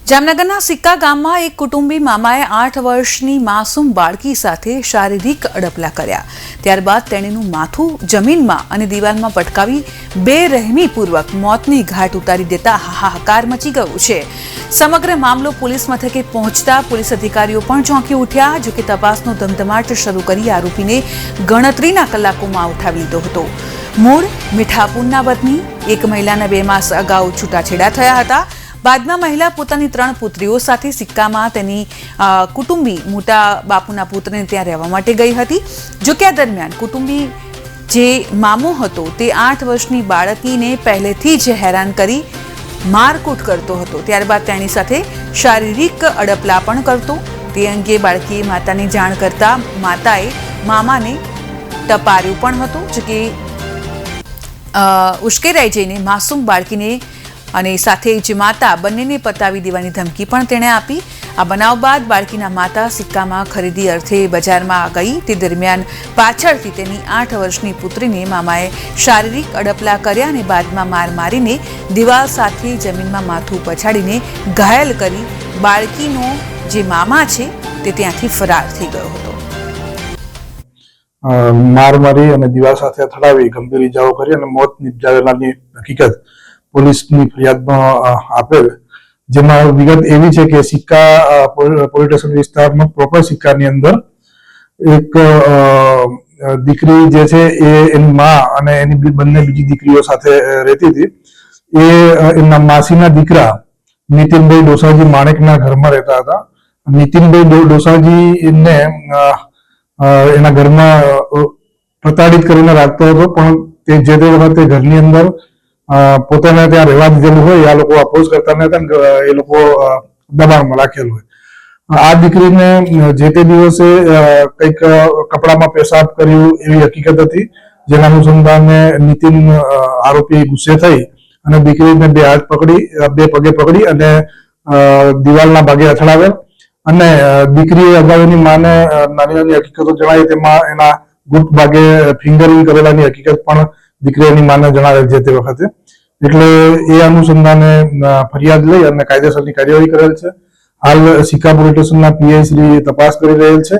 જામનગરના સિક્કા ગામમાં એક કુટુંબી મામાએ 8 વર્ષની માસૂમ બાળકી સાથે શારીરિક અડપલા કર્યા. ત્યારબાદ તેણીનું માથું જમીનમાં અને દિવાલમાં પટકાવી બેરહેમીપૂર્વક મોતની ઘાટ ઉતારી દેતા હાહાકાર મચી ગયો છે. સમગ્ર મામલો પોલીસ મથકે પહોંચતા પોલીસ અધિકારીઓ પણ ચોંકી ઉઠ્યા. જોકે તપાસનો ધમધમાટ શરૂ કરી આરોપીને ગણતરીના કલાકોમાં ઉઠાવી લીધો હતો. મૂળ મીઠાપુરના વતની એક મહિલાના 2 માસ અગાઉ છૂટાછેડા થયા હતા. બાદમાં મહિલા પોતાની 3 પુત્રીઓ સાથે સિક્કામાં તેની કુટુંબી મોટા બાપુના પુત્રને ત્યાં રહેવા માટે ગઈ હતી. જોકે આ દરમિયાન કુટુંબી જે મામો હતો તે 8 વર્ષની બાળકીને પહેલેથી જ હેરાન કરી મારકૂટ કરતો હતો. ત્યારબાદ તેની સાથે શારીરિક અડપલા પણ કરતો. તે અંગે બાળકીએ માતાને જાણ કરતા માતાએ મામાને ટપાર્યો પણ હતો. જોકે ઉશ્કેરાઈ જઈને માસૂમ બાળકીને અને સાથે જ માતા બંનેને પતાવી દેવાની ધમકી પણ તેણે આપી. આ બનાવ બાદ બાળકીના માતા સિક્કામાં ખરીદી અર્થે બજારમાં ગઈ. તે દરમિયાન પાછળથી તેની 8 વર્ષની પુત્રીને મામાએ શારીરિક અડપલા કર્યા અને બાદમાં માર મારીને દિવાલ સાથે જમીનમાં માથું પછાડીને ઘાયલ કરી બાળકીનો જે મામા છે તે ત્યાંથી ફરાર થઈ ગયો હતો. માર મારી અને દિવાલ સાથે અથડાવી ગંભીર ઇજાઓ કરી અને મોત નિપજાવેલાની હકીકત પોલીસની ફરિયાદમાં આપેલ. જેમાં વિગત એવી છે કે સિક્કા પોલીસ સ્ટેશન વિસ્તારમાં પ્રોપર સિક્કાની અંદર એક દીકરી જે છે એ એની મા અને એની બંને બીજી દીકરીઓ સાથે રહેતી હતી. એ એમના માસીના દીકરા નીતિનભાઈ ડોસાજી માણેકના ઘરમાં રહેતા હતા. નીતિનભાઈ ડોસાજી એમને એના ઘરમાં પ્રતાડિત કરીને રાખતો હતો, પણ તે જે તે વખતે ઘરની અંદર પોતાને ત્યાં રહેવા દીધેલું હોય, આ લોકો અપોઝ કરતા નતા, એ લોકો દબાણમાં રાખેલું હોય. આ દીકરીને જે તે દિવસે કંઈક કપડામાં પેશાબ કર્યું એવી હકીકત હતી. જેના અનુસંધાને નીતિન આરોપી ગુસ્સે થઈ અને દીકરીને 2 હાથ પકડી 2 પગે પકડી અને દિવાલના ભાગે અથડાવેલ. અને દીકરીએ અગાઉની માને નાની નાની હકીકતો જણાવી, તેમાં એના ગુપ્ત ભાગે ફિંગરિંગ કરેલાની હકીકત પણ દીકરી એની માને જણાવેલ છે તે વખતે. એટલે એ અનુસંધાને ફરિયાદ લઈ અને કાયદેસરની કાર્યવાહી કરેલ છે. હાલ સિક્કા પોલીસ સ્ટેશનના પીઆઈ શ્રી તપાસ કરી રહેલ છે.